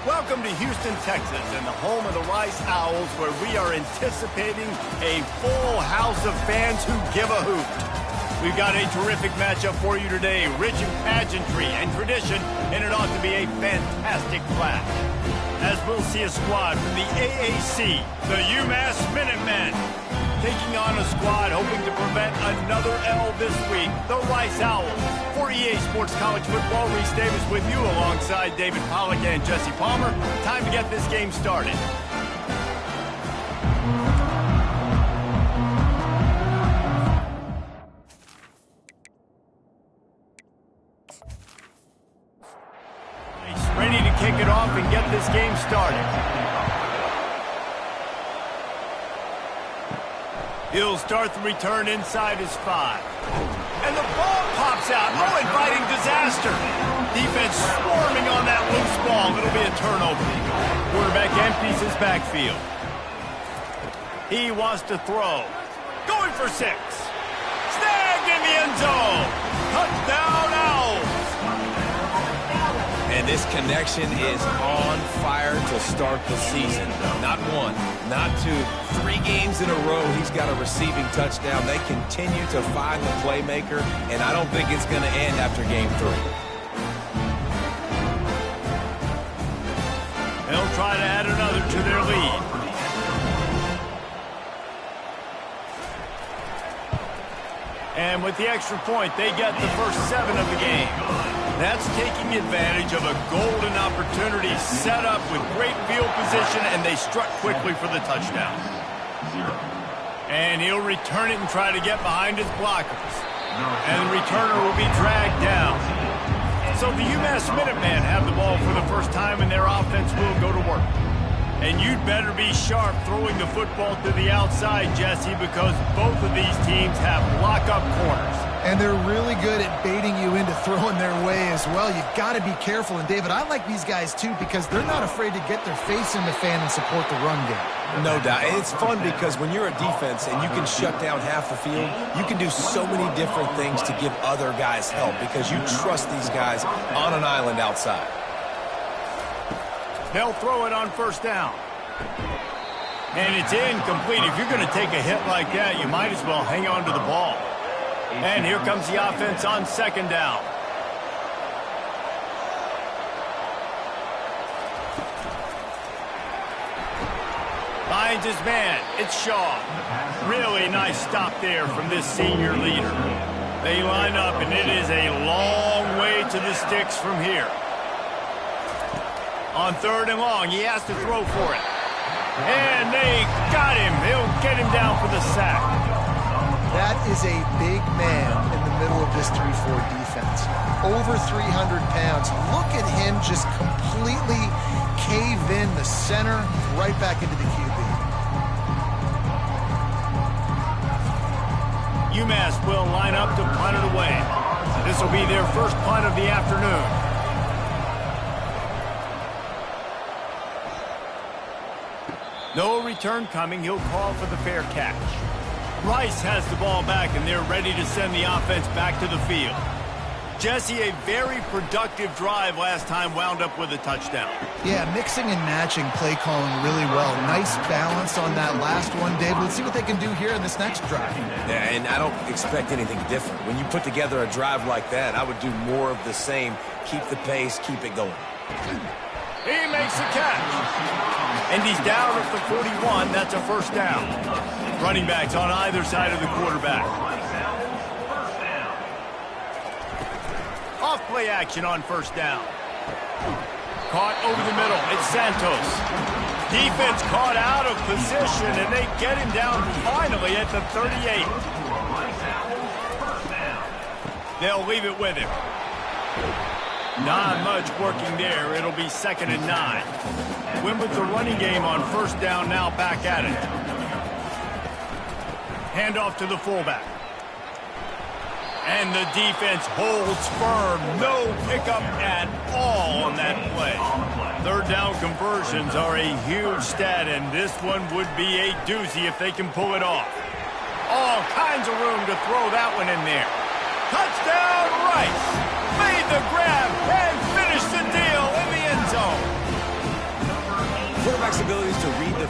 Welcome to Houston, Texas, and the home of the Rice Owls, where we are anticipating a full house of fans who give a hoot. We've got a terrific matchup for you today, rich in pageantry and tradition, and it ought to be a fantastic clash. As we'll see a squad from the AAC, the UMASS Minutemen, taking on a squad hoping to prevent another L this week, the Rice Owls. For EA Sports College Football, Reese Davis with you alongside David Pollack and Jesse Palmer. Time to get this game started. He's ready to kick it off and get this game started. He'll start the return inside his 5. And the ball pops out. Oh, inviting disaster. Defense swarming on that loose ball. It'll be a turnover. Quarterback empties his backfield. He wants to throw. Going for 6. Snag in the end zone. Touchdown, Owls. And this connection is on fire to start the season. Not 1, not 2, 3 games in a row he's got a receiving touchdown. They continue to find the playmaker, and I don't think it's going to end after game 3. They'll try to add another to their lead. And with the extra point, they get the first 7 of the game. That's taking advantage of a golden opportunity set up with great field position, and they struck quickly for the touchdown. And he'll return it and try to get behind his blockers. And the returner will be dragged down. So the UMass Minutemen have the ball for the first time, and their offense will go to work. And you'd better be sharp throwing the football to the outside, Jesse, because both of these teams have lock-up corners. And they're really good at baiting you into throwing their way as well. You've got to be careful. And, David, I like these guys, too, because they're not afraid to get their face in the fan and support the run game. No doubt. And it's fun because when you're a defense and you can shut down half the field, you can do so many different things to give other guys help because you trust these guys on an island outside. They'll throw it on first down. And it's incomplete. If you're going to take a hit like that, you might as well hang on to the ball. And here comes the offense on second down. Finds his man. It's Shaw. Really nice stop there from this senior leader. They line up, and it is a long way to the sticks from here. On 3rd and long, he has to throw for it. And they got him. They'll get him down for the sack. That is a big man in the middle of this 3-4 defense. Over 300 pounds. Look at him just completely cave in the center, right back into the QB. UMass will line up to punt it away. This will be their first punt of the afternoon. No return coming. He'll call for the fair catch. Rice has the ball back, and they're ready to send the offense back to the field. Jesse, a very productive drive last time wound up with a touchdown. Yeah, mixing and matching play calling really well. Nice balance on that last one, Dave. Let's see what they can do here in this next drive. Yeah, and I don't expect anything different. When you put together a drive like that, I would do more of the same. Keep the pace, keep it going. He makes the catch. And he's down at the 41. That's a first down. Running backs on either side of the quarterback. Off play action on first down. Caught over the middle. It's Santos. Defense caught out of position, and they get him down finally at the 38. They'll leave it with him. Not much working there. It'll be 2nd and 9. Win with the running game on first down, now back at it. Handoff to the fullback. And the defense holds firm. No pickup at all on that play. 3rd down conversions are a huge stat, and this one would be a doozy if they can pull it off. All kinds of room to throw that one in there. Touchdown, Rice! Made the grab and finished the deal in the end zone.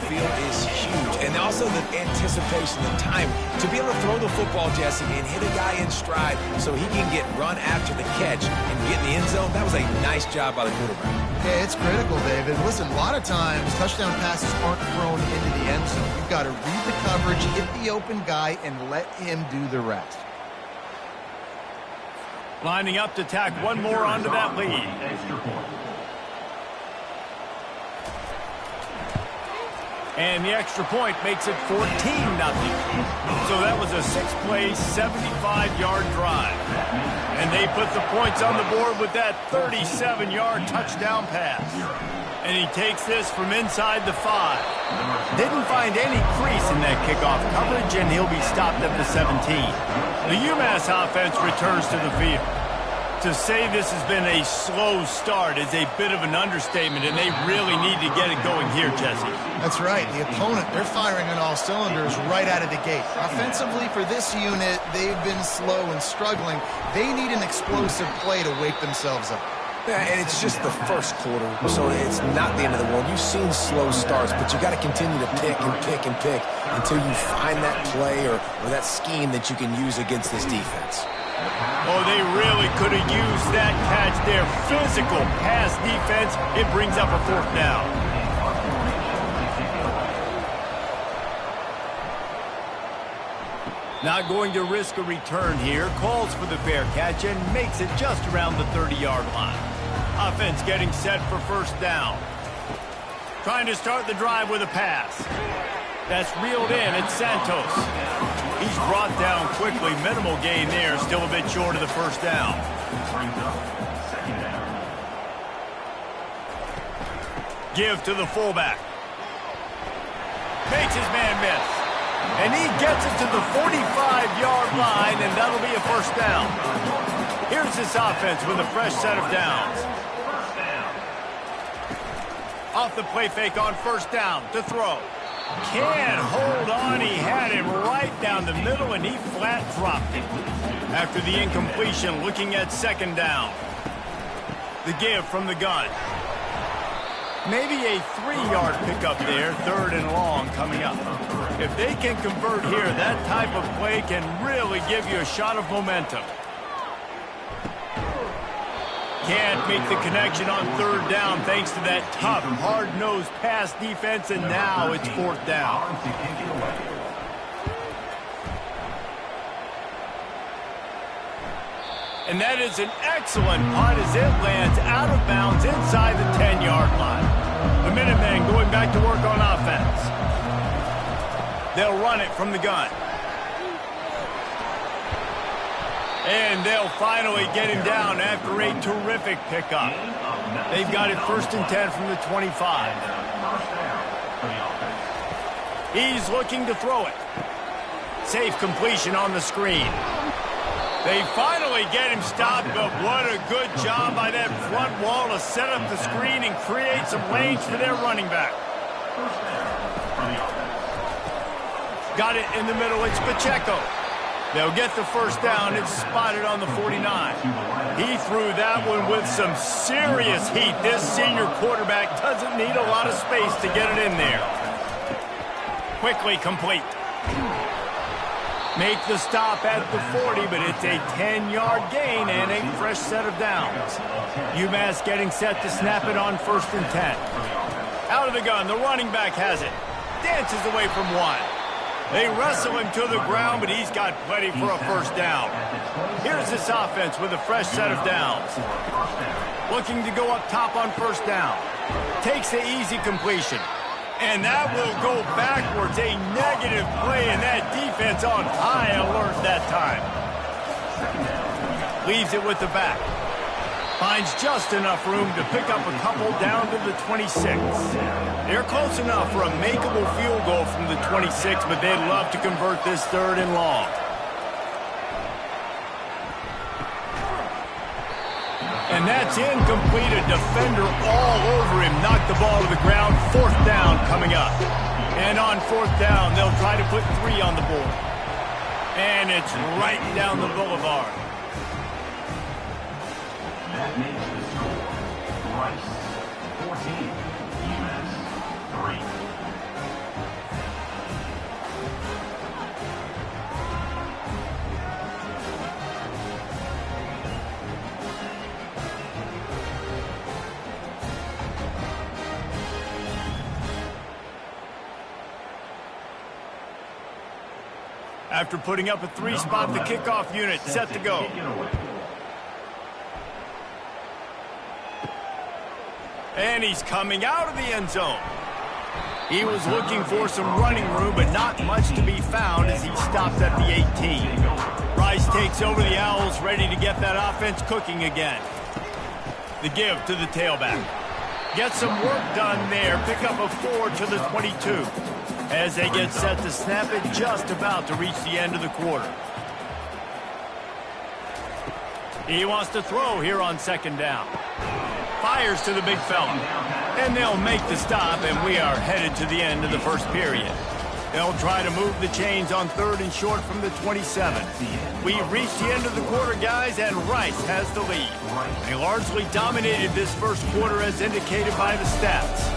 field is huge. And also the anticipation, the time to be able to throw the football, Jesse, and hit a guy in stride so he can get run after the catch and get in the end zone. That was a nice job by the quarterback. Yeah, it's critical, David. Listen, a lot of times touchdown passes aren't thrown into the end zone. You've got to read the coverage, hit the open guy, and let him do the rest. Lining up to tack one more onto that lead. And the extra point makes it 14-0. So that was a 6-play, 75-yard drive. And they put the points on the board with that 37-yard touchdown pass. And he takes this from inside the 5. Didn't find any crease in that kickoff coverage, and he'll be stopped at the 17. The UMass offense returns to the field. To say this has been a slow start is a bit of an understatement, and they really need to get it going here, Jesse. That's right. The opponent, they're firing on all cylinders right out of the gate. Offensively, for this unit, they've been slow and struggling. They need an explosive play to wake themselves up. Yeah, and it's just the first quarter, so it's not the end of the world. You've seen slow starts, but you got to continue to pick and pick and pick until you find that play or that scheme that you can use against this defense. Oh, they really could have used that catch there. Physical pass defense. It brings up a 4th down. Not going to risk a return here. Calls for the fair catch and makes it just around the 30-yard line. Offense getting set for 1st down. Trying to start the drive with a pass. That's reeled in. It's Santos. He's brought down quickly. Minimal gain there. Still a bit short of the 1st down. Give to the fullback. Makes his man miss. And he gets it to the 45-yard line, and that'll be a 1st down. Here's this offense with a fresh set of downs. Off the play fake on 1st down to throw. Can't hold on. He had him right down the middle, and he flat dropped it. After the incompletion, looking at 2nd down. The give from the gun. Maybe a 3-yard pickup there, 3rd and long coming up. If they can convert here, that type of play can really give you a shot of momentum. Can't make the connection on 3rd down thanks to that tough, hard-nosed pass defense, and now it's 4th down. And that is an excellent punt as it lands out of bounds inside the 10-yard line. The Minutemen going back to work on offense. They'll run it from the gun. And they'll finally get him down after a terrific pickup. They've got it 1st and 10 from the 25. He's looking to throw it. Safe completion on the screen. They finally get him stopped, but what a good job by that front wall to set up the screen and create some lanes for their running back. Got it in the middle. It's Pacheco. They'll get the 1st down. It's spotted on the 49. He threw that one with some serious heat. This senior quarterback doesn't need a lot of space to get it in there. Quickly complete. Make the stop at the 40, but it's a 10-yard gain and a fresh set of downs. UMass getting set to snap it on 1st and 10. Out of the gun, the running back has it. Dances away from 1. They wrestle him to the ground, but he's got plenty for a 1st down. Here's this offense with a fresh set of downs. Looking to go up top on 1st down. Takes the easy completion. And that will go backwards. A negative play, and that defense on high alert that time. Leaves it with the back. Finds just enough room to pick up a couple down to the 26. They're close enough for a makeable field goal from the 26, but they'd love to convert this 3rd and long. And that's incomplete. A defender all over him. Knocked the ball to the ground. 4th down coming up. And on 4th down, they'll try to put 3 on the board. And it's right down the boulevard. That makes the score. Rice, 14, UMass, 3. After putting up a 3-spot, the kickoff unit set to go. And he's coming out of the end zone. He was looking for some running room, but not much to be found as he stopped at the 18. Rice takes over the Owls, ready to get that offense cooking again. The give to the tailback. Get some work done there. Pick up a 4 to the 22. As they get set to snap it, just about to reach the end of the quarter. He wants to throw here on second down. Fires to the big fella. And they'll make the stop, and we are headed to the end of the first period. They'll try to move the chains on 3rd and short from the 27. We've reached the end of the quarter, guys, and Rice has the lead. They largely dominated this first quarter as indicated by the stats.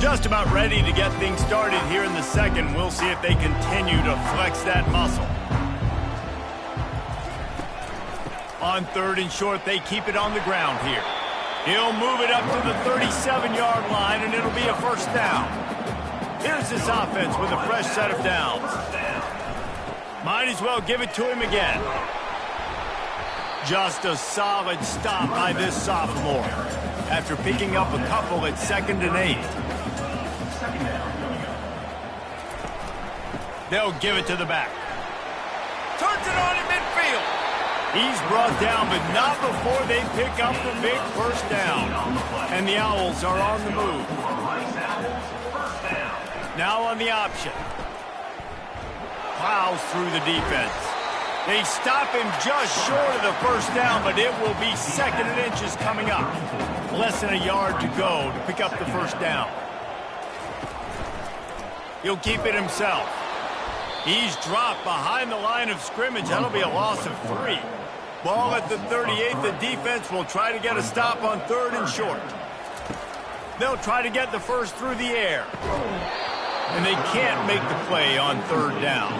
Just about ready to get things started here in the second. We'll see if they continue to flex that muscle. On 3rd and short, they keep it on the ground here. He'll move it up to the 37-yard line, and it'll be a first down. Here's this offense with a fresh set of downs. Might as well give it to him again. Just a solid stop by this sophomore after picking up a couple at 2nd and 8. They'll give it to the back. Turns it on in midfield. He's brought down, but not before they pick up the big first down. And the Owls are on the move. Now on the option. Plows through the defense. They stop him just short of the first down, but it will be 2nd and inches coming up. Less than a yard to go to pick up the first down. He'll keep it himself. He's dropped behind the line of scrimmage. That'll be a loss of 3. Ball at the 38. The defense will try to get a stop on 3rd and short. They'll try to get the first through the air. And they can't make the play on 3rd down.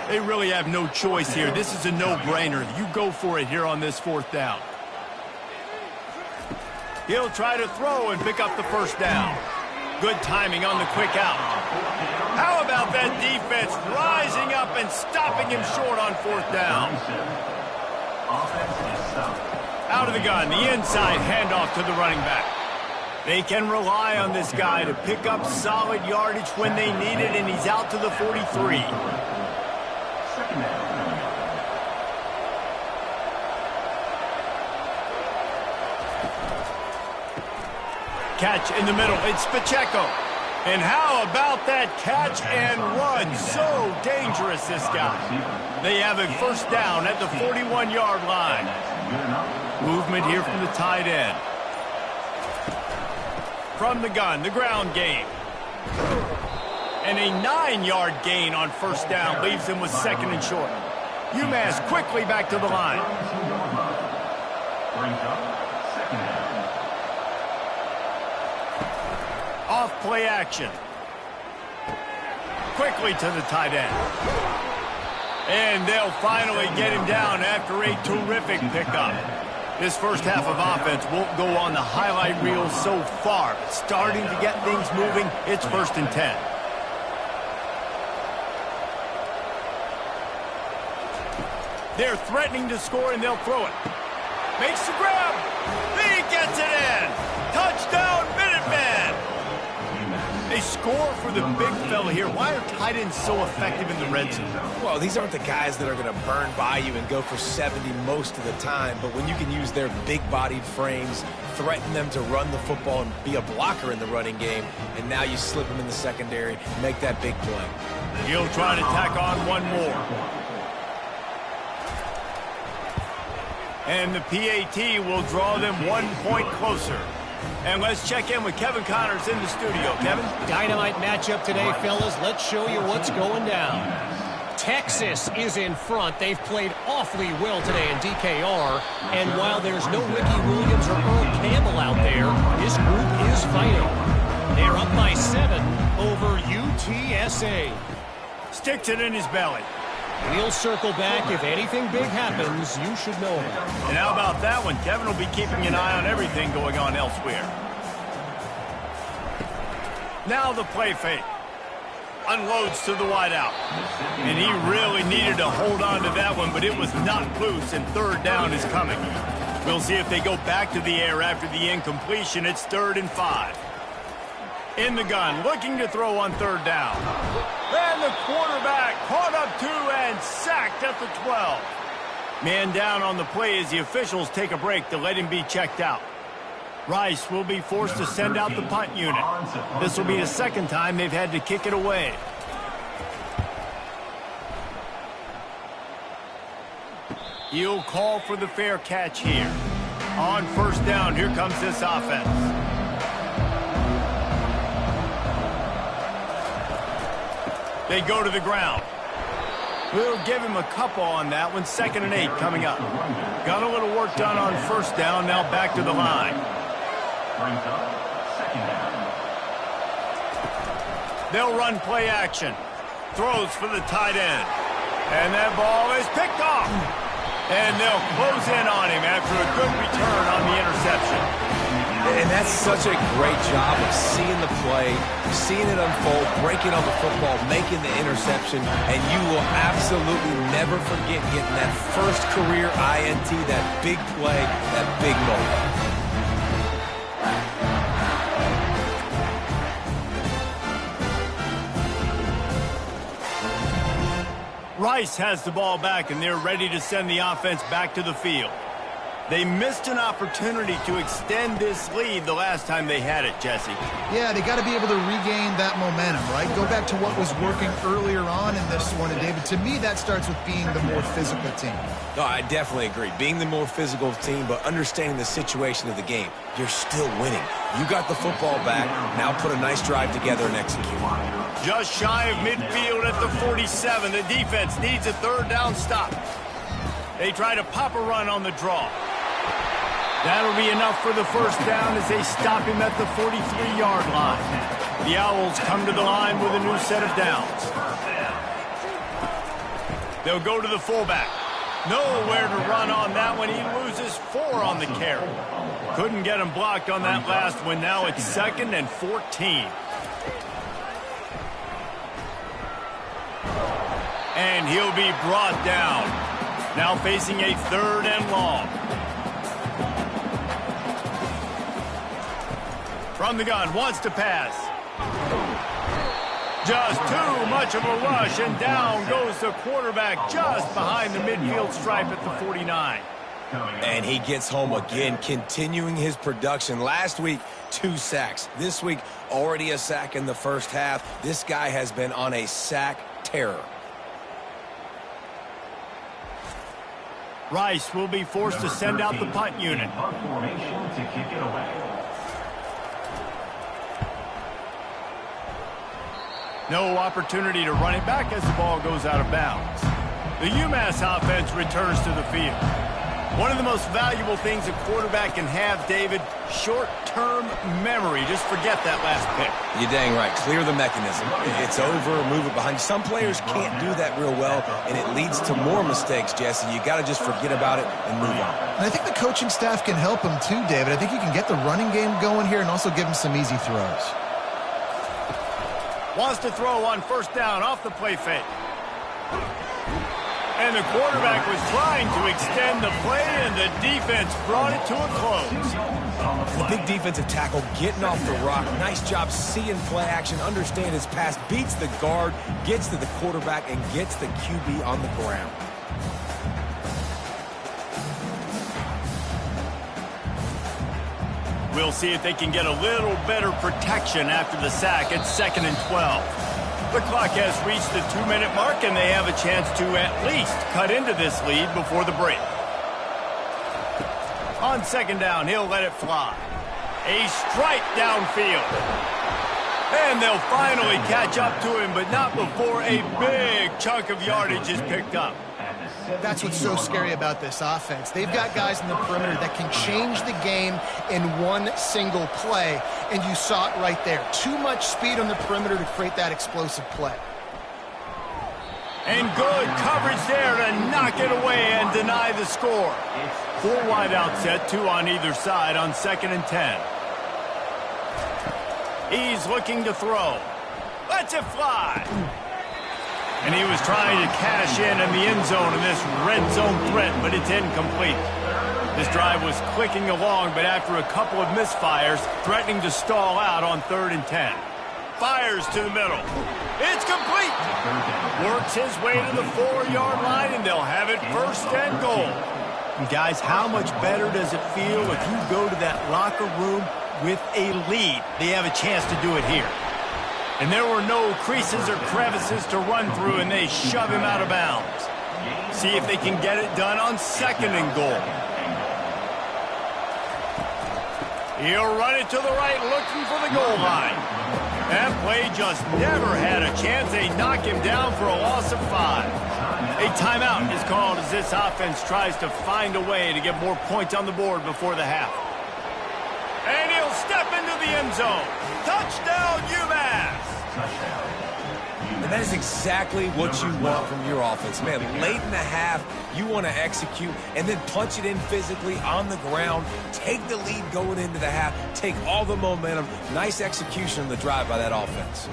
They really have no choice here. This is a no-brainer. You go for it here on this 4th down. He'll try to throw and pick up the first down. Good timing on the quick out. How about that defense rising up and stopping him short on 4th down? Out of the gun, the inside handoff to the running back. They can rely on this guy to pick up solid yardage when they need it, and he's out to the 43. Catch in the middle. It's Pacheco. And how about that catch and run? So dangerous, this guy. They have a first down at the 41-yard line. Movement here from the tight end. From the gun, the ground game. And a 9-yard gain on first down leaves them with 2nd and short. UMass quickly back to the line. Off play action. Quickly to the tight end. And they'll finally get him down after a terrific pickup. This first half of offense won't go on the highlight reel so far, but starting to get things moving, it's 1st and 10. They're threatening to score, and they'll throw it. Makes the grab. He gets it in. Touchdown, Minutemen. They score for the big fella here. Why are tight ends so effective in the red zone? Well, these aren't the guys that are going to burn by you and go for 70 most of the time, but when you can use their big-bodied frames, threaten them to run the football and be a blocker in the running game, and now you slip them in the secondary, make that big play. He'll try to tack on one more. And the PAT will draw them 1 point closer. And let's check in with Kevin Connors in the studio. Kevin? Dynamite matchup today, fellas. Let's show you what's going down. Texas is in front. They've played awfully well today in DKR. And while there's no Ricky Williams or Earl Campbell out there, this group is fighting. They're up by 7 over UTSA. Sticks it in his belly. We'll circle back. If anything big happens, you should know about it. And how about that one? Kevin will be keeping an eye on everything going on elsewhere. Now the play fake. unloads to the wideout. And he really needed to hold on to that one, but it was not loose, and third down is coming. We'll see if they go back to the air after the incompletion. It's 3rd and 5. In the gun, looking to throw on 3rd down. And the quarterback caught up 2 and sacked at the 12. Man down on the play as the officials take a break to let him be checked out. Rice will be forced to send out the punt unit. This will be the second time they've had to kick it away. He'll call for the fair catch here. On 1st down, here comes this offense. They go to the ground. We'll give him a couple on that one. 2nd and 8 coming up. Got a little work done on 1st down. Now back to the line. They'll run play action. Throws for the tight end. And that ball is picked off. And they'll close in on him after a good return on the interception. And that's such a great job of seeing the play, seeing it unfold, breaking on the football, making the interception, and you will absolutely never forget getting that first career INT, that big play, that big moment. Rice has the ball back, and they're ready to send the offense back to the field. They missed an opportunity to extend this lead the last time they had it, Jesse. Yeah, they got to be able to regain that momentum, right? Go back to what was working earlier on in this one. And, David, to me, that starts with being the more physical team. No, I definitely agree. Being the more physical team, but understanding the situation of the game. You're still winning. You got the football back. Now put a nice drive together and execute. Just shy of midfield at the 47. The defense needs a 3rd down stop. They try to pop a run on the draw. That'll be enough for the 1st down as they stop him at the 43-yard line. The Owls come to the line with a new set of downs. They'll go to the fullback. Nowhere to run on that one. He loses 4 on the carry. Couldn't get him blocked on that last one. Now it's 2nd and 14. And he'll be brought down. Now facing a 3rd and long. From the gun, wants to pass. Just too much of a rush, and down goes the quarterback just behind the midfield stripe at the 49. And he gets home again, continuing his production. Last week, 2 sacks. This week, already a sack in the first half. This guy has been on a sack terror. Rice will be forced to send out the punt unit. No opportunity to run it back as the ball goes out of bounds. The UMASS offense returns to the field. One of the most valuable things a quarterback can have, David, short-term memory. Just forget that last pick. You're dang right. Clear the mechanism. It's over, move it behind you. Some players can't do that real well, and it leads to more mistakes, Jesse. You got to just forget about it and move on. And I think the coaching staff can help him too, David. I think you can get the running game going here and also give him some easy throws. Wants to throw on 1st down off the play fake. And the quarterback was trying to extend the play, and the defense brought it to a close. The big defensive tackle getting off the rock. Nice job seeing play action, understand his pass, beats the guard, gets to the quarterback, and gets the QB on the ground. We'll see if they can get a little better protection after the sack. It's 2nd and 12. The clock has reached the 2-minute mark, and they have a chance to at least cut into this lead before the break. On 2nd down, he'll let it fly. A strike downfield. And they'll finally catch up to him, but not before a big chunk of yardage is picked up. That's what's so scary about this offense. They've got guys in the perimeter that can change the game in one single play, and you saw it right there. Too much speed on the perimeter to create that explosive play. And good coverage there to knock it away and deny the score. 4 wide out set, 2 on either side on 2nd and 10. He's looking to throw. Lets it fly. And he was trying to cash in the end zone in this red zone threat, but it's incomplete. This drive was clicking along, but after a couple of misfires, threatening to stall out on 3rd and 10. Fires to the middle. It's complete. Works his way to the 4-yard line, and they'll have it 1st and goal. And guys, how much better does it feel if you go to that locker room with a lead? They have a chance to do it here. And there were no creases or crevices to run through, and they shove him out of bounds. See if they can get it done on 2nd and goal. He'll run it to the right, looking for the goal line. That play just never had a chance. They knock him down for a loss of 5. A timeout is called as this offense tries to find a way to get more points on the board before the half. And he'll step into the end zone. Touchdown, UMASS! And that is exactly what you want from your offense. Man, late in the half, you want to execute and then punch it in physically on the ground. Take the lead going into the half. Take all the momentum. Nice execution on the drive by that offense.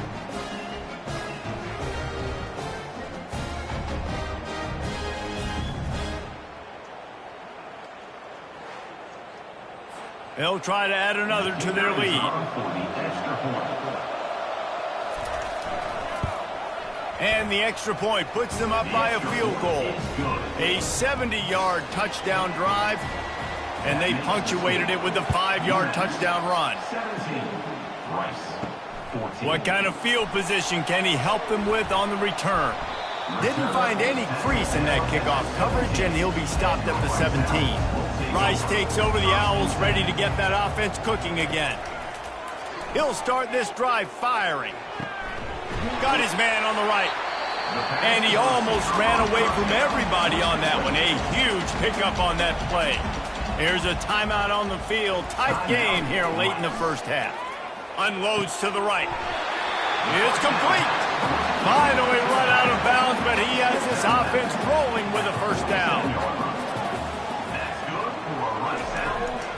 They'll try to add another to their lead. And the extra point puts them up by a field goal. A 70-yard touchdown drive, and they punctuated it with a 5-yard touchdown run. What kind of field position can he help them with on the return? Didn't find any crease in that kickoff coverage, and he'll be stopped at the 17. Rice takes over the Owls, ready to get that offense cooking again. He'll start this drive firing. Got his man on the right. And he almost ran away from everybody on that one. A huge pickup on that play. Here's a timeout on the field. Tight game here late in the first half. Unloads to the right. It's complete. Finally run out of bounds, but he has this offense rolling with a first down.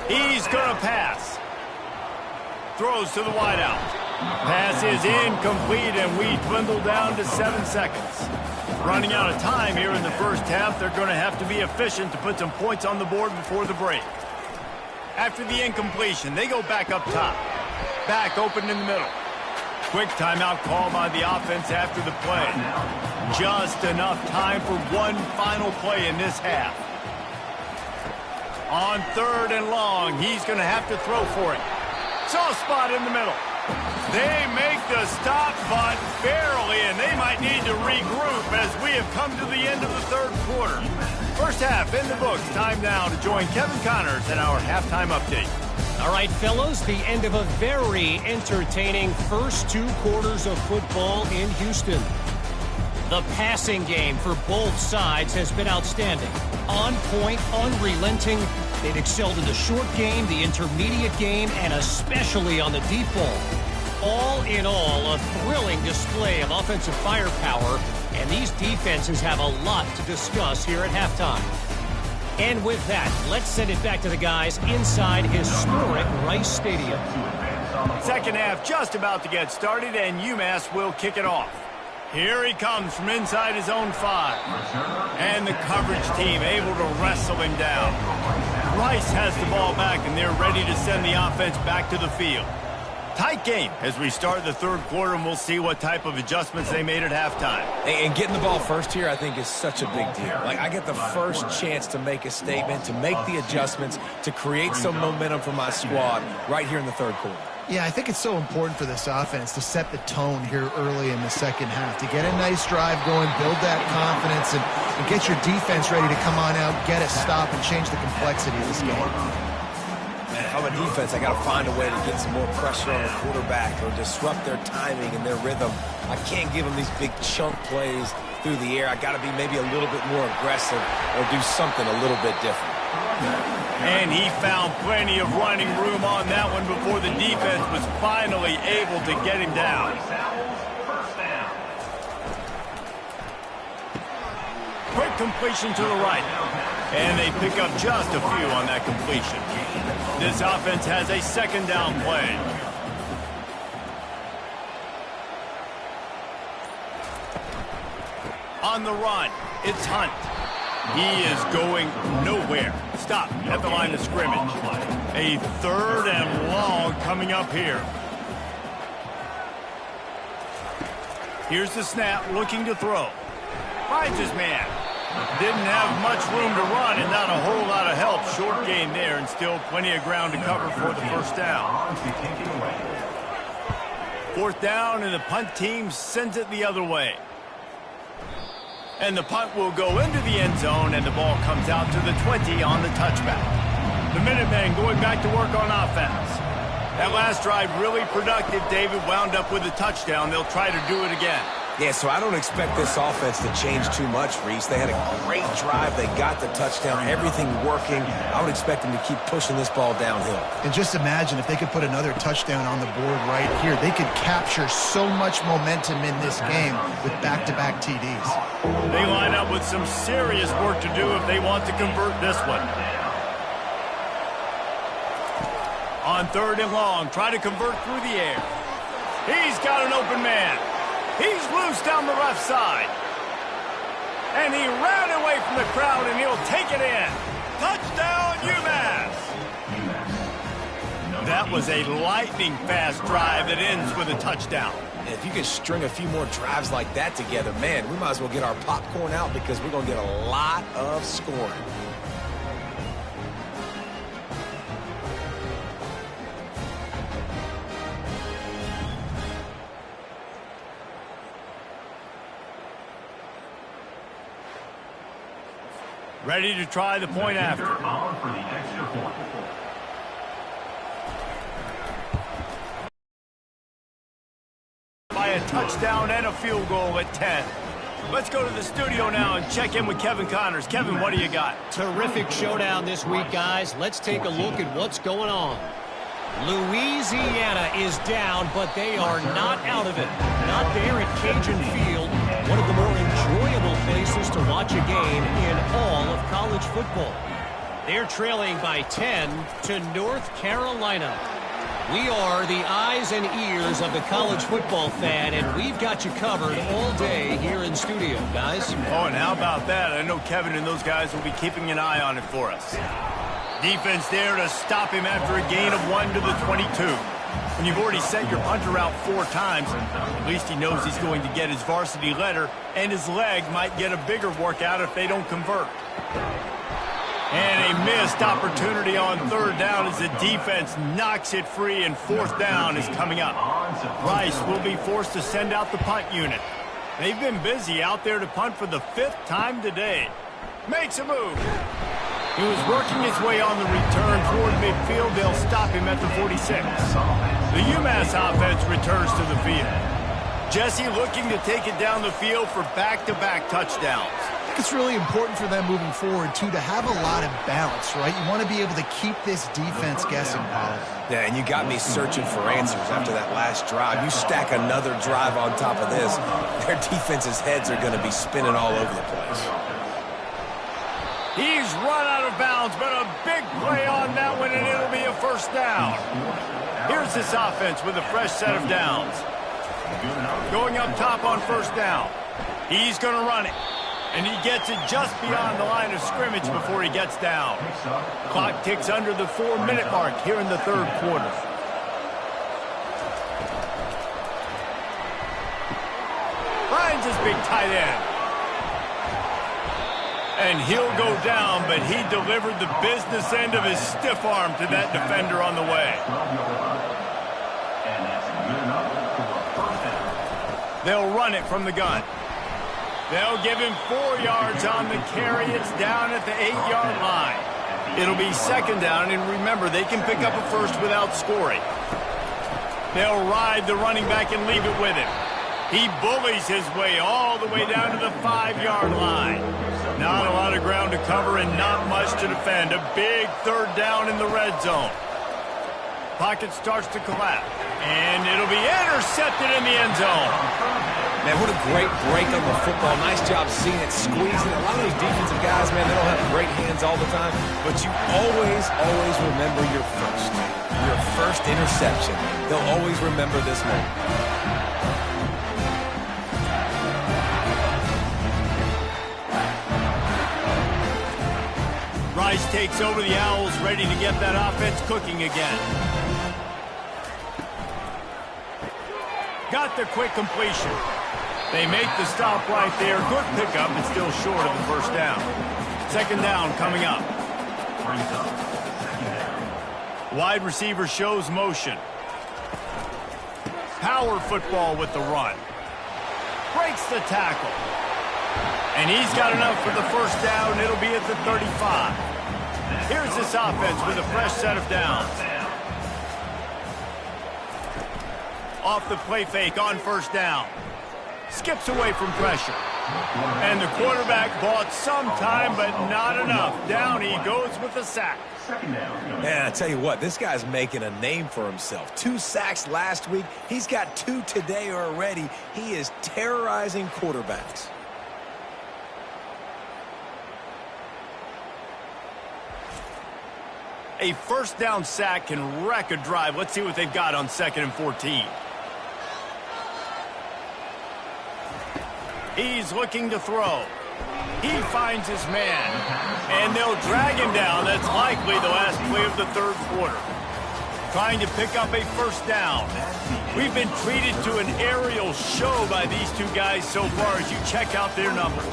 He's going to pass. Throws to the wideout. Pass is incomplete, and we dwindle down to 7 seconds. Running out of time here in the first half, they're going to have to be efficient to put some points on the board before the break. After the incompletion, they go back up top. Back open in the middle. Quick timeout call by the offense after the play. Just enough time for one final play in this half. On 3rd and long, he's going to have to throw for it. Soft spot in the middle. They make the stop, but barely, and they might need to regroup as we have come to the end of the 3rd quarter. First half in the books. Time now to join Kevin Connors in our halftime update. All right, fellows, the end of a very entertaining first 2 quarters of football in Houston. The passing game for both sides has been outstanding. On point, unrelenting. They've excelled in the short game, the intermediate game, and especially on the deep ball. All in all, a thrilling display of offensive firepower, and these defenses have a lot to discuss here at halftime. And with that, let's send it back to the guys inside historic Rice Stadium. Second half just about to get started, and UMass will kick it off. Here he comes from inside his own 5. And the coverage team able to wrestle him down. Rice has the ball back, and they're ready to send the offense back to the field. Tight game as we start the 3rd quarter, and we'll see what type of adjustments they made at halftime. And getting the ball first here, I think, is such a big deal. Like, I get the first chance to make a statement, to make the adjustments, to create some momentum for my squad right here in the 3rd quarter. Yeah, I think it's so important for this offense to set the tone here early in the second half, to get a nice drive going, build that confidence, and get your defense ready to come on out, get a stop, and change the complexity of this game. If I'm a defense, I got to find a way to get some more pressure on the quarterback or disrupt their timing and their rhythm. I can't give them these big chunk plays through the air. I got to be maybe a little bit more aggressive or do something a little bit different. And he found plenty of running room on that one before the defense was finally able to get him down. Quick completion to the right. And they pick up just a few on that completion. This offense has a 2nd down play. On the run, it's Hunt. He is going nowhere. Stop at the line of scrimmage. A 3rd and long coming up here. Here's the snap, looking to throw. Finds his man. Didn't have much room to run and not a whole lot of help. Short gain there and still plenty of ground to cover for the first down. 4th down and the punt team sends it the other way. And the punt will go into the end zone and the ball comes out to the 20 on the touchback. The Minutemen going back to work on offense. That last drive really productive. David wound up with a touchdown. They'll try to do it again. Yeah, so I don't expect this offense to change too much, Reese. They had a great drive. They got the touchdown, everything working. I would expect them to keep pushing this ball downhill. And just imagine if they could put another touchdown on the board right here. They could capture so much momentum in this game with back-to-back TDs. They line up with some serious work to do if they want to convert this one. On 3rd and long, try to convert through the air. He's got an open man. He's loose down the left side. And he ran away from the crowd, and he'll take it in. Touchdown, UMASS! That was a lightning-fast drive that ends with a touchdown. And if you can string a few more drives like that together, man, we might as well get our popcorn out because we're going to get a lot of scoring. Ready to try the point after. By a touchdown and a field goal at 10. Let's go to the studio now and check in with Kevin Connors. Kevin, what do you got? Terrific showdown this week, guys. Let's take a look at what's going on. Louisiana is down, but they are not out of it. Not there at Cajun Field, one of the more enjoyable places to watch a game in all of college football. They're trailing by 10 to North Carolina. We are the eyes and ears of the college football fan, and we've got you covered all day here in studio, guys. Oh, and how about that? I know Kevin and those guys will be keeping an eye on it for us. Defense there to stop him after a gain of 1 to the 22. When you've already sent your punter out 4 times, at least he knows he's going to get his varsity letter, and his leg might get a bigger workout if they don't convert. And a missed opportunity on 3rd down as the defense knocks it free, and 4th down is coming up. Rice will be forced to send out the punt unit. They've been busy out there to punt for the 5th time today. Makes a move. He was working his way on the return toward midfield. They'll stop him at the 46. The UMass offense returns to the field. Jesse looking to take it down the field for back-to-back touchdowns. I think it's really important for them moving forward, too, to have a lot of balance, right? You want to be able to keep this defense guessing, Paul. Yeah, and you got me searching for answers after that last drive. You stack another drive on top of this, their defense's heads are going to be spinning all over the place. He's run out of bounds, but a big play on that one, and it'll be a 1st down. Here's this offense with a fresh set of downs. Going up top on 1st down. He's going to run it. And he gets it just beyond the line of scrimmage before he gets down. Clock ticks under the 4-minute mark here in the 3rd quarter. Finds his big tight end. And he'll go down, but he delivered the business end of his stiff arm to that defender on the way. They'll run it from the gun. They'll give him 4 yards on the carry. It's down at the 8-yard line. It'll be 2nd down, and remember, they can pick up a 1st without scoring. They'll ride the running back and leave it with him. He bullies his way all the way down to the 5-yard line. Not a lot of ground to cover and not much to defend. A big 3rd down in the red zone. Pocket starts to collapse, and it'll be intercepted in the end zone. Man, what a great break on the football. Nice job seeing it, squeezing. A lot of these defensive guys, man, they don't have great hands all the time, but you always remember your first interception. They'll always remember this moment. Rice takes over the Owls, ready to get that offense cooking again. Got the quick completion. They make the stop right there. Good pickup, but still short of the first down. Second down coming up. Wide receiver shows motion. Power football with the run. Breaks the tackle. And he's got enough for the first down. It'll be at the 35. Here's this offense with a fresh set of downs. Off the play fake on first down. Skips away from pressure. And the quarterback bought some time, but not enough. Down he goes with the sack. Man, I tell you what, this guy's making a name for himself. 2 sacks last week. He's got 2 today already. He is terrorizing quarterbacks. A first down sack can wreck a drive. Let's see what they've got on 2nd and 14. He's looking to throw. He finds his man. And they'll drag him down. That's likely the last play of the third quarter. Trying to pick up a first down. We've been treated to an aerial show by these two guys so far as you check out their numbers.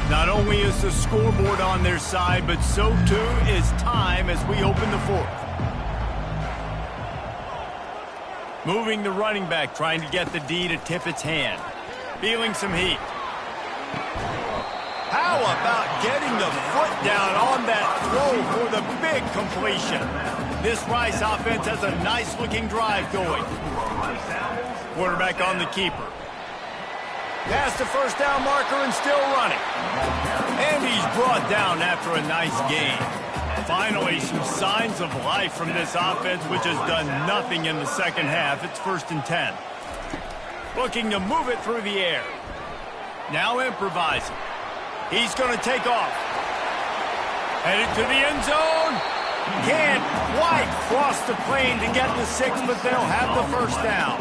Not only is the scoreboard on their side, but so too is time as we open the fourth. Moving the running back, trying to get the D to tip its hand. Feeling some heat. How about getting the foot down on that throw for the big completion? This Rice offense has a nice-looking drive going. Quarterback on the keeper. Past the first down marker and still running. And he's brought down after a nice gain. Finally, some signs of life from this offense, which has done nothing in the second half. It's 1st and 10. Looking to move it through the air. Now improvising. He's going to take off. Headed to the end zone. Can't quite cross the plane to get the 6, but they'll have the first down.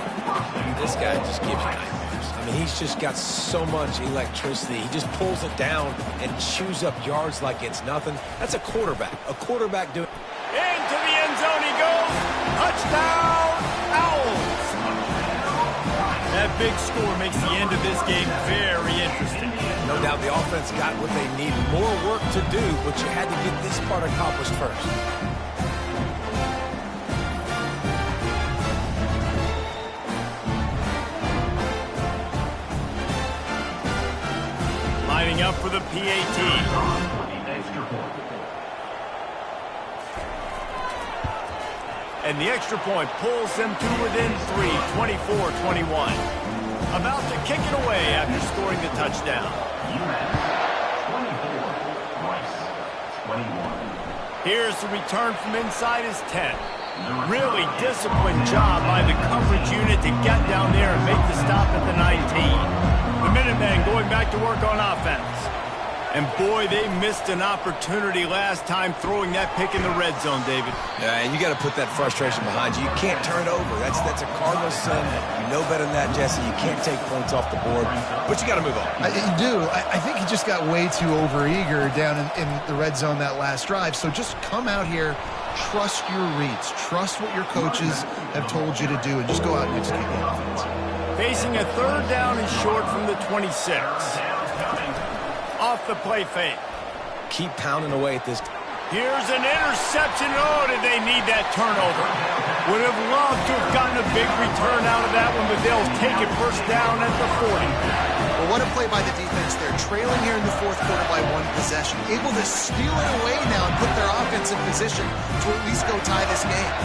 This guy just gives you nightmares. I mean, he's just got so much electricity. He just pulls it down and chews up yards like it's nothing. That's a quarterback. A quarterback doing... Into the end zone he goes. Touchdown, Owls. That big score makes the end of this game very interesting. No doubt the offense got what they need. More work to do, but you had to get this part accomplished first. Lining up for the PAT. And the extra point pulls them to within 3, 24-21. About to kick it away after scoring the touchdown. Here's the return from inside his 10. Really disciplined job by the coverage unit to get down there and make the stop at the 19. The Minutemen going back to work on offense. And boy, they missed an opportunity last time throwing that pick in the red zone, David. Yeah, and you got to put that frustration behind you. You can't turn it over. That's a Cardinal sin. You know better than that, Jesse. You can't take points off the board, but you got to move on. You do. I think he just got way too overeager down in the red zone that last drive. So just come out here, trust your reads, trust what your coaches have told you to do, and just go out and execute the offense. Facing a third down and short from the 26. Off the play fake. Keep pounding away at this. Here's an interception. Oh, did they need that turnover? Would have loved to have gotten a big return out of that one, but they'll take it first down at the 40. Well, what a play by the defense. They're trailing here in the fourth quarter by 1 possession. Able to steal it away now and put their offense in position to at least go tie this game.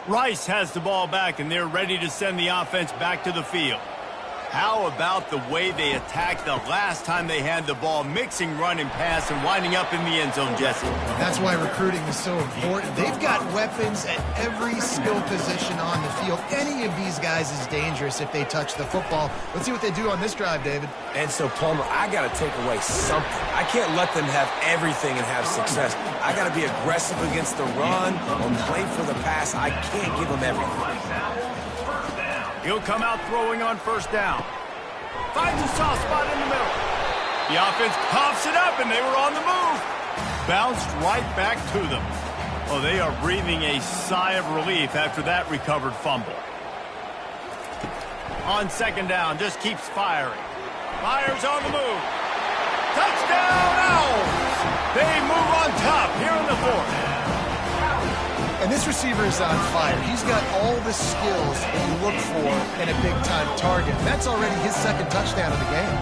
Rice has the ball back, and they're ready to send the offense back to the field. How about the way they attacked the last time they had the ball, mixing run and pass and winding up in the end zone, Jesse? That's why recruiting is so important. They've got weapons at every skill position on the field. Any of these guys is dangerous if they touch the football. Let's see what they do on this drive, David. And so, Palmer, I got to take away something. I can't let them have everything and have success. I got to be aggressive against the run or play for the pass. I can't give them everything. He'll come out throwing on first down. Finds a soft spot in the middle. The offense pops it up, and they were on the move. Bounced right back to them. Oh, they are breathing a sigh of relief after that recovered fumble. On second down, just keeps firing. Fires on the move. Touchdown, Owls! They move on top here in the fourth. And this receiver is on fire. He's got all the skills that you look for in a big-time target. That's already his second touchdown of the game.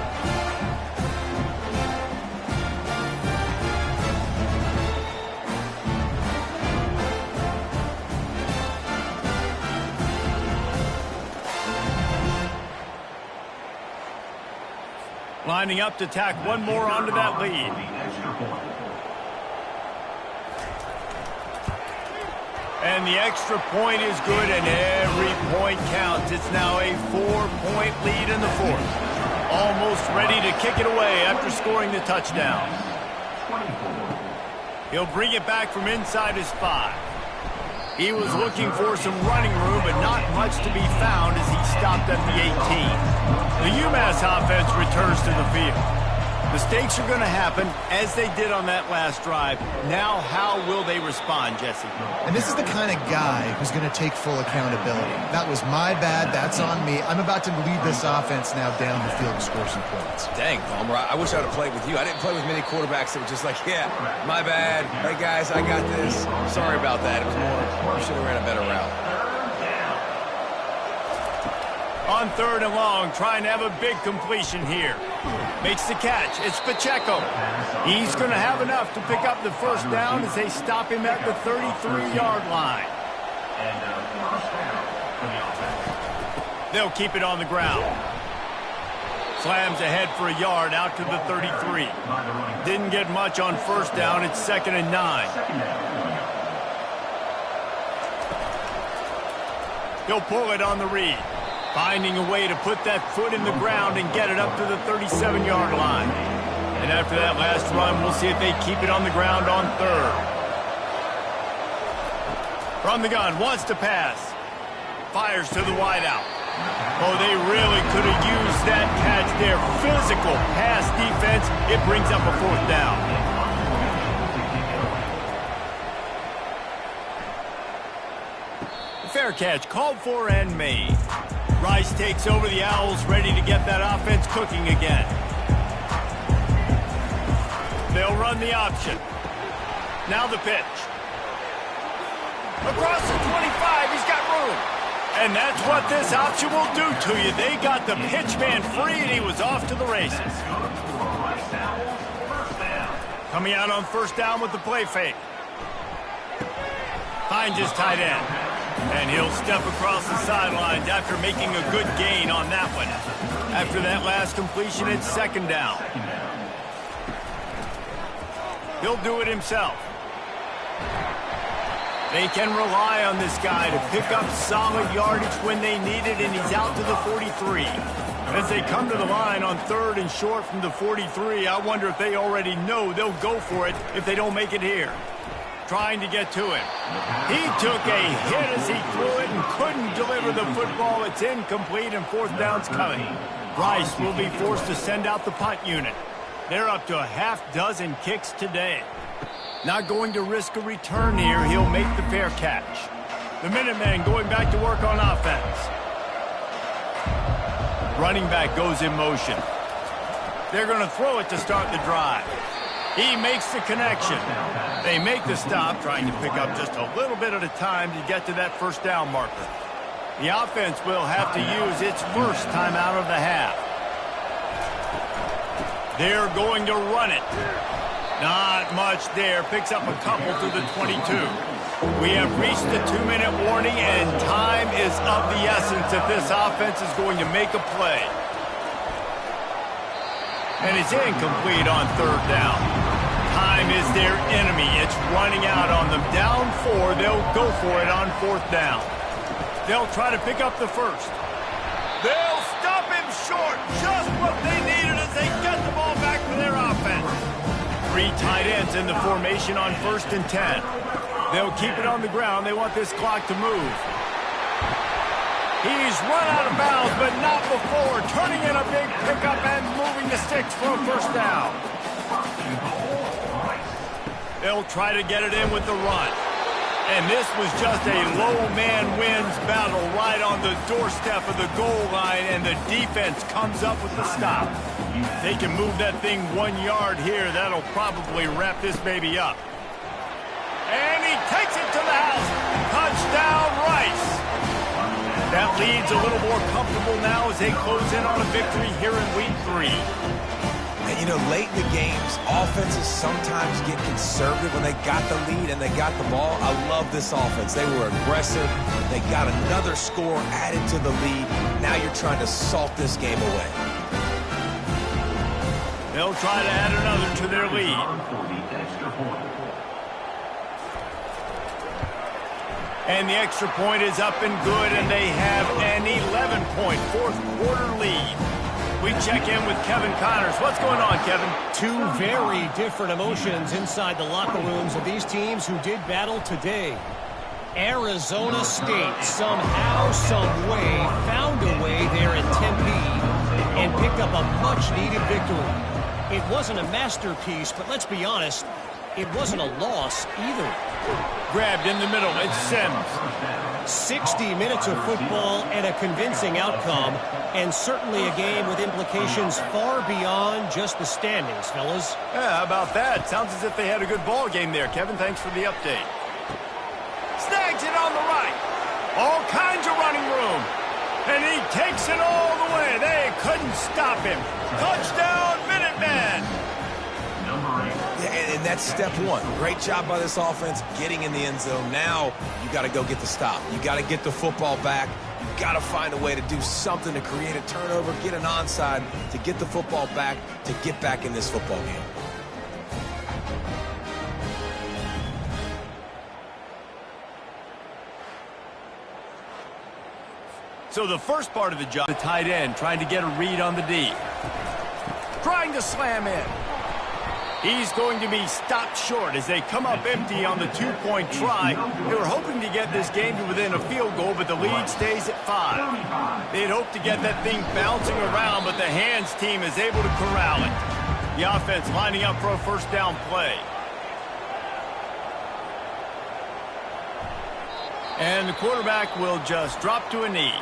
Lining up to tack one more onto that lead. And the extra point is good, and every point counts. It's now a 4-point lead in the fourth. Almost ready to kick it away after scoring the touchdown. He'll bring it back from inside his 5. He was looking for some running room, but not much to be found as he stopped at the 18. The UMASS offense returns to the field. Mistakes are going to happen, as they did on that last drive. Now, how will they respond, Jesse? And this is the kind of guy who's going to take full accountability. That was my bad. That's on me. I'm about to lead this offense now down the field to score some points. Dang, Palmer, I wish I would have played with you. I didn't play with many quarterbacks that were just like, yeah, my bad. Hey, guys, I got this. Sorry about that. It was more, you should have ran a better route. On third and long, trying to have a big completion here. Makes the catch. It's Pacheco. He's going to have enough to pick up the first down as they stop him at the 33-yard line. They'll keep it on the ground. Slams ahead for a yard out to the 33. Didn't get much on first down. It's 2nd and 9. He'll pull it on the read. Finding a way to put that foot in the ground and get it up to the 37-yard line. And after that last run, we'll see if they keep it on the ground on third. From the gun, wants to pass. Fires to the wideout. Oh, they really could have used that catch there. Physical pass defense. It brings up a fourth down. Fair catch, called for and made. Rice takes over the Owls, ready to get that offense cooking again. They'll run the option. Now the pitch. Across the 25, he's got room. And that's what this option will do to you. They got the pitch man free, and he was off to the races. Coming out on first down with the play fake. Finds his tight end. And he'll step across the sidelines after making a good gain on that one. After that last completion, it's 2nd down. He'll do it himself. They can rely on this guy to pick up solid yardage when they need it, and he's out to the 43. As they come to the line on third and short from the 43, I wonder if they already know they'll go for it if they don't make it here. Trying to get to him. He took a hit as he threw it and couldn't deliver the football. It's incomplete, and fourth down's coming. Rice will be forced to send out the punt unit. They're up to a half-dozen kicks today. Not going to risk a return here. He'll make the fair catch. The Minutemen going back to work on offense. Running back goes in motion. They're going to throw it to start the drive. He makes the connection. They make the stop, trying to pick up just a little bit at a time to get to that first down marker. The offense will have to use its first time out of the half. They're going to run it. Not much there. Picks up a couple to the 22. We have reached the 2-minute warning, and time is of the essence if this offense is going to make a play. And it's incomplete on third down. Time is their enemy. It's running out on them. Down 4, they'll go for it on fourth down. They'll try to pick up the first. They'll stop him short. Just what they needed as they get the ball back for their offense. 3 tight ends in the formation on 1st and 10. They'll keep it on the ground. They want this clock to move. He's run out of bounds, but not before. Turning in a big pickup and moving the sticks for a first down. They'll try to get it in with the run. And this was just a low man wins battle right on the doorstep of the goal line, and the defense comes up with the stop. They can move that thing 1 yard here. That'll probably wrap this baby up. And he takes it to the house. Touchdown, Rice. That lead's a little more comfortable now as they close in on a victory here in week 3. And, you know, late in the games, offenses sometimes get conservative when they got the lead and they got the ball. I love this offense. They were aggressive. They got another score added to the lead. Now you're trying to salt this game away. They'll try to add another to their lead. And the extra point is up and good, and they have an 11-point fourth-quarter lead. We check in with Kevin Connors. What's going on, Kevin? 2 very different emotions inside the locker rooms of these teams who did battle today. Arizona State somehow, some way, found a way there in Tempe and picked up a much-needed victory. It wasn't a masterpiece, but let's be honest, it wasn't a loss either. Grabbed in the middle, it's Sims. 60 minutes of football and a convincing outcome, and certainly a game with implications far beyond just the standings, fellas. Yeah, how about that? Sounds as if they had a good ball game there. Kevin, thanks for the update. Snags it on the right. All kinds of running room. And he takes it all the way. They couldn't stop him. Touchdown, Minutemen. Yeah, and that's step 1. Great job by this offense getting in the end zone. Now you got to go get the stop. You got to get the football back. You got to find a way to do something to create a turnover, get an onside, to get the football back, to get back in this football game. So the first part of the job, the tight end trying to get a read on the D. Trying to slam in. He's going to be stopped short as they come up empty on the 2-point try. They were hoping to get this game to within a field goal, but the lead stays at 5. They'd hoped to get that thing bouncing around, but the hands team is able to corral it. The offense lining up for a first down play. And the quarterback will just drop to a knee.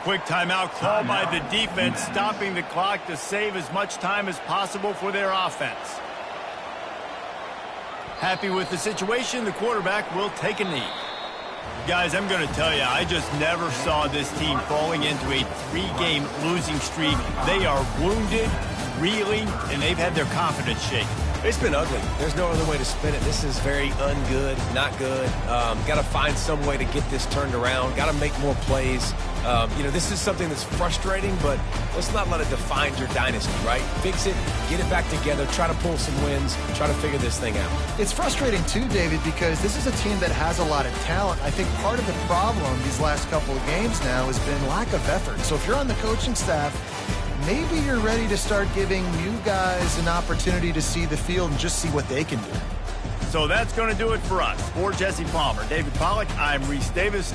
Quick timeout called by the defense, stopping the clock to save as much time as possible for their offense. Happy with the situation, the quarterback will take a knee. Guys, I'm going to tell you, I just never saw this team falling into a 3-game losing streak. They are wounded, reeling, and they've had their confidence shaken. It's been ugly. There's no other way to spin it. This is very ungood, not good. Got to find some way to get this turned around. Got to make more plays. You know, this is something that's frustrating, but let's not let it define your dynasty, right? Fix it, get it back together, try to pull some wins, try to figure this thing out. It's frustrating too, David, because this is a team that has a lot of talent. I think part of the problem these last couple of games now has been lack of effort. So if you're on the coaching staff, maybe you're ready to start giving you guys an opportunity to see the field and just see what they can do. So that's going to do it for us. For Jesse Palmer, David Pollack, I'm Reese Davis.